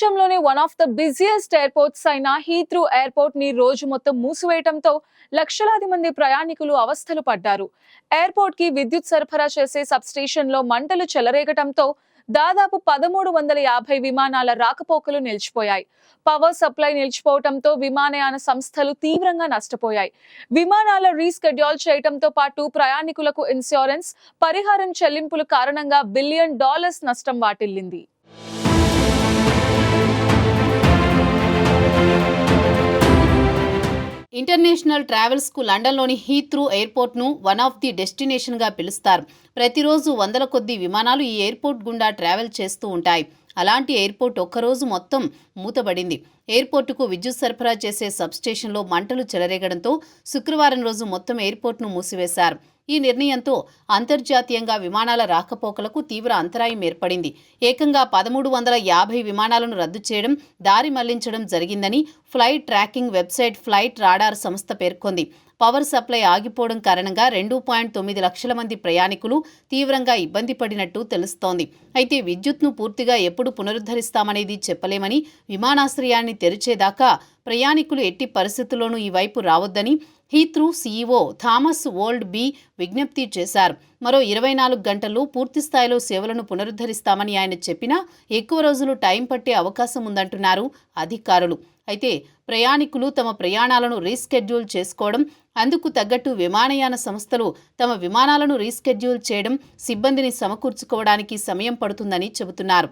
ప్రపంచంలోనే one of the busiest airports అయిన Heathrow airport ని రోజు మొత్తం మూసివేయడంతో లక్షలాది మంది ప్రయాణికులు అవస్థలు పడ్డారు. ఎయిర్పోర్ట్ కి విద్యుత్ సరఫరా చేసే సబ్ స్టేషన్ లో మంటలు చెలరేగటంతో దాదాపు 1350 విమానాల రాకపోకలు నిలిచిపోయాయి. పవర్ సప్లై నిలిచిపోవడంతో విమానయాన సంస్థలు తీవ్రంగా నష్టపోయాయి. విమానాల రీస్కెడ్యూల్ చేయడంతో పాటు ప్రయాణికులకు ఇన్సూరెన్స్ పరిహారం చెల్లింపుల కారణంగా $1 బిలియన్ నష్టం వాటిల్లింది. ఇంటర్నేషనల్ ట్రావెల్స్కు లండన్లోని హీత్రూ ఎయిర్పోర్ట్ను వన్ ఆఫ్ ది డెస్టినేషన్గా పిలుస్తారు. ప్రతిరోజు వందల కొద్దీ విమానాలు ఈ ఎయిర్పోర్ట్ గుండా ట్రావెల్ చేస్తూ ఉంటాయి. అలాంటి ఎయిర్పోర్ట్ ఒక్కరోజు మొత్తం మూతబడింది. ఎయిర్పోర్టుకు విద్యుత్ సరఫరా చేసే సబ్స్టేషన్లో మంటలు చెలరేగడంతో శుక్రవారం రోజు మొత్తం ఎయిర్పోర్ట్ను మూసివేశారు. ఈ నిర్ణయంతో అంతర్జాతీయంగా విమానాల రాకపోకలకు తీవ్ర అంతరాయం ఏర్పడింది. ఏకంగా 1350 విమానాలను రద్దు చేయడం, దారి మళ్లించడం జరిగిందని flight tracking website flight radar సంస్థ పేర్కొంది. పవర్ సప్లై ఆగిపోవడం కారణంగా 2.9 లక్షల మంది ప్రయాణికులు తీవ్రంగా ఇబ్బంది పడినట్టు తెలుస్తోంది. అయితే విద్యుత్ను పూర్తిగా ఎప్పుడు పునరుద్ధరిస్తామనేది చెప్పలేమని, విమానాశ్రయాన్ని తెరిచేదాకా ప్రయాణికులు ఎట్టి పరిస్థితుల్లోనూ ఈ వైపు రావద్దని Heathrow CEO Thomas Woldbye విజ్ఞప్తి చేశారు. మరో 24 గంటల్లో పూర్తిస్థాయిలో సేవలను పునరుద్ధరిస్తామని ఆయన చెప్పినా ఎక్కువ రోజులు టైం పట్టే అవకాశం ఉందంటున్నారు అధికారులు. అయితే ప్రయాణికులు తమ ప్రయాణాలను రీస్కెడ్యూల్ చేసుకోవడం, అందుకు తగ్గట్టు విమానయాన సంస్థలు తమ విమానాలను రీస్కెడ్యూల్ చేయడం, సిబ్బందిని సమకూర్చుకోవడానికి సమయం పడుతుందని చెబుతున్నారు.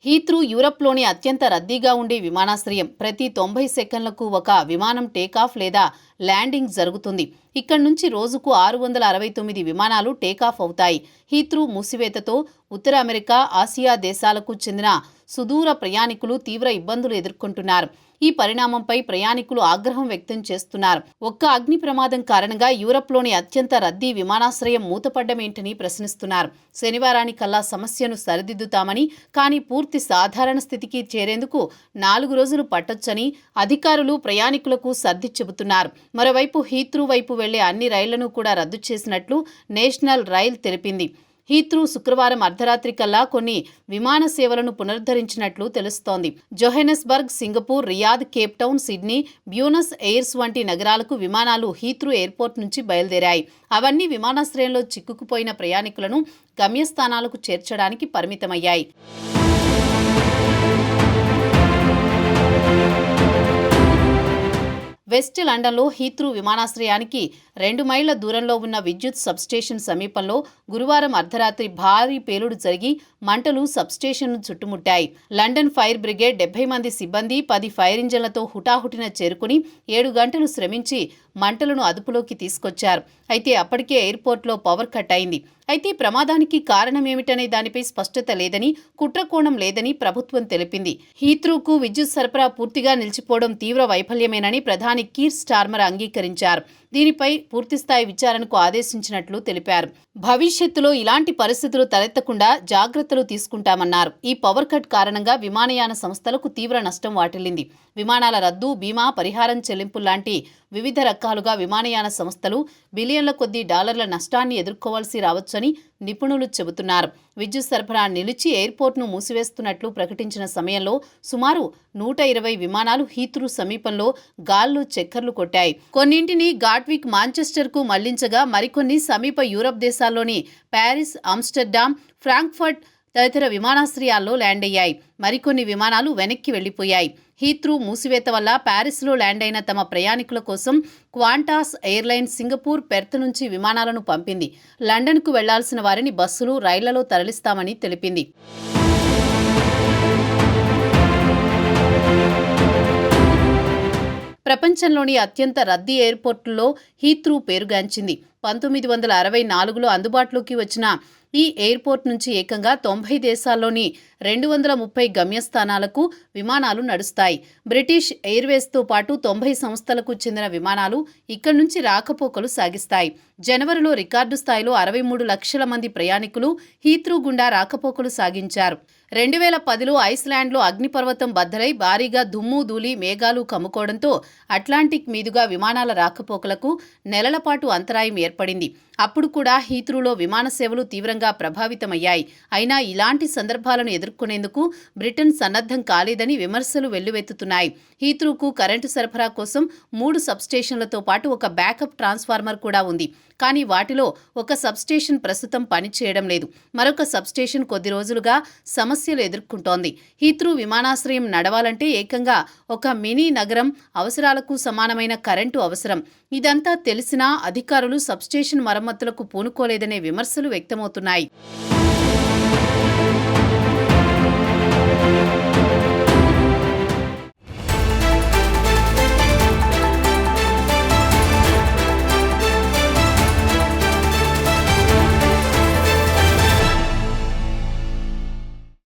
హీత్రూ యూరప్లోని అత్యంత రద్దీగా ఉండే విమానాశ్రయం. ప్రతి 90 సెకన్లకు ఒక విమానం టేకాఫ్ లేదా ల్యాండింగ్ జరుగుతుంది. ఇక్కడి నుంచి రోజుకు 669 విమానాలు టేకాఫ్ అవుతాయి. హీత్రూ మూసివేతతో ఉత్తర అమెరికా, ఆసియా దేశాలకు చెందిన సుదూర ప్రయాణికులు తీవ్ర ఇబ్బందులు ఎదుర్కొంటున్నారు. ఈ పరిణామంపై ప్రయాణికులు ఆగ్రహం వ్యక్తం చేస్తున్నారు. ఒక్క అగ్ని ప్రమాదం కారణంగా యూరప్లోని అత్యంత రద్దీ విమానాశ్రయం మూతపడ్డమేంటని ప్రశ్నిస్తున్నారు. శనివారానికల్లా సమస్యను సరిదిద్దుతామని, కానీ పూర్తి సాధారణ స్థితికి చేరేందుకు 4 రోజులు పట్టొచ్చని అధికారులు ప్రయాణికులకు సర్ది చెబుతున్నారు. మరోవైపు హీత్రూ వైపు వెళ్లే అన్ని రైళ్లను కూడా రద్దు చేసినట్లు నేషనల్ రైల్ తెలిపింది. హీత్రూ శుక్రవారం అర్ధరాత్రి కల్లా కొన్ని విమాన సేవలను పునరుద్ధరించినట్లు తెలుస్తోంది. Johannesburg, Singapore, Riyadh, Cape Town, Sydney, Buenos Aires వంటి నగరాలకు విమానాలు హీత్రూ ఎయిర్పోర్ట్ నుంచి బయలుదేరాయి. అవన్నీ విమానాశ్రయంలో చిక్కుకుపోయిన ప్రయాణికులను గమ్యస్థానాలకు చేర్చడానికి పరిమితమయ్యాయి. వెస్ట్ లండన్లో హీత్రూ విమానాశ్రయానికి 2 మైళ్ల దూరంలో ఉన్న విద్యుత్ సబ్స్టేషన్ సమీపంలో గురువారం అర్ధరాత్రి భారీ పేలుడు జరిగి మంటలు సబ్స్టేషన్ను చుట్టుముట్టాయి. లండన్ ఫైర్ బ్రిగేడ్ 70 మంది సిబ్బంది 10 ఫైర్ ఇంజన్లతో హుటాహుటిన చేరుకుని 7 గంటలు శ్రమించి మంటలను అదుపులోకి తీసుకొచ్చారు. అయితే అప్పటికే ఎయిర్పోర్ట్లో పవర్ కట్ అయింది. అయితే ప్రమాదానికి కారణమేమిటనే దానిపై స్పష్టత లేదని, కుట్రకోణం లేదని ప్రభుత్వం తెలిపింది. హీత్రూకు విద్యుత్ సరఫరా పూర్తిగా నిలిచిపోవడం తీవ్ర వైఫల్యమేనని ప్రధాని కీర్ స్టార్మర్ అంగీకరించారు. దీనిపై పూర్తిస్థాయి విచారణకు ఆదేశించినట్లు తెలిపారు. భవిష్యత్తులో ఇలాంటి పరిస్థితులు తలెత్తకుండా జాగ్రత్తలు తీసుకుంటామన్నారు. ఈ పవర్ కట్ కారణంగా విమానయాన సంస్థలకు తీవ్ర నష్టం వాటిల్లింది. విమానాల రద్దు, బీమా, పరిహారం చెల్లింపుల్లాంటి వివిధ రకాలుగా విమానయాన సంస్థలు బిలియన్ల కొద్దీ డాలర్ల నష్టాన్ని ఎదుర్కోవాల్సి రావచ్చని నిపుణులు చెబుతున్నారు. విద్యుత్ సరఫరా నిలిచి ఎయిర్పోర్ట్ను మూసివేస్తున్నట్లు ప్రకటించిన సమయంలో సుమారు 120 విమానాలు హీత్రూ సమీపంలో గాల్లో చక్కర్లు కొట్టాయి. కొన్నింటిని గాట్విక్, మాంచెస్టర్కు మళ్లించగా మరికొన్ని సమీప యూరప్ దేశాల్లోని ప్యారిస్, ఆమ్స్టర్డామ్, ఫ్రాంక్ఫర్ట్ తదితర విమానాశ్రయాల్లో ల్యాండ్ అయ్యాయి. మరికొన్ని విమానాలు వెనక్కి వెళ్లిపోయాయి. హీత్రూ మూసివేత వల్ల ప్యారిస్లో ల్యాండ్ అయిన తమ ప్రయాణికుల కోసం క్వాంటాస్ ఎయిర్లైన్స్ సింగపూర్, పెర్త్ నుంచి విమానాలను పంపింది. లండన్కు వెళ్లాల్సిన వారిని బస్సులు, రైళ్లలో తరలిస్తామని తెలిపింది. ప్రపంచంలోని అత్యంత రద్దీ ఎయిర్పోర్టుల్లో హీత్రూ పేరుగాంచింది. 1964లో అందుబాటులోకి వచ్చిన ఈ ఎయిర్పోర్ట్ నుంచి ఏకంగా 90 దేశాల్లోని 230 గమ్యస్థానాలకు విమానాలు నడుస్తాయి. బ్రిటిష్ ఎయిర్వేస్తో పాటు 90 సంస్థలకు చెందిన విమానాలు ఇక్కడి నుంచి రాకపోకలు సాగిస్తాయి. జనవరిలో రికార్డు స్థాయిలో 63 లక్షల మంది ప్రయాణికులు హీత్రూ గుండా రాకపోకలు సాగించారు. 2010లో ఐస్లాండ్లో అగ్నిపర్వతం బద్దలై భారీగా దుమ్ము ధూళి మేఘాలు కమ్ముకోవడంతో అట్లాంటిక్ మీదుగా విమానాల రాకపోకలకు నెలల పాటు అంతరాయం ఏర్పడింది. అప్పుడు కూడా హీత్రూలో విమాన సేవలు తీవ్రంగా ప్రభావితమయ్యాయి. అయినా ఇలాంటి సందర్భాలను ఎదుర్కొనేందుకు బ్రిటన్ సన్నద్ధం కాలేదని విమర్శలు వెల్లువెత్తుతున్నాయి. హీత్రూకు కరెంటు సరఫరా కోసం 3 సబ్స్టేషన్లతో పాటు ఒక బ్యాకప్ ట్రాన్స్ఫార్మర్ కూడా ఉంది. కానీ వాటిలో ఒక సబ్స్టేషన్ ప్రస్తుతం పనిచేయడం లేదు. మరొక సబ్స్టేషన్ కొద్ది రోజులుగా సమస్యలు ఎదుర్కొంటోంది. హీత్రూ విమానాశ్రయం నడవాలంటే ఏకంగా ఒక మినీ నగరం అవసరాలకు సమానమైన కరెంటు అవసరం. ఇదంతా తెలిసినా అధికారులు సబ్స్టేషన్ మరమ్మతులకు పూనుకోలేదనే విమర్శలు వ్యక్తమవుతున్నాయి.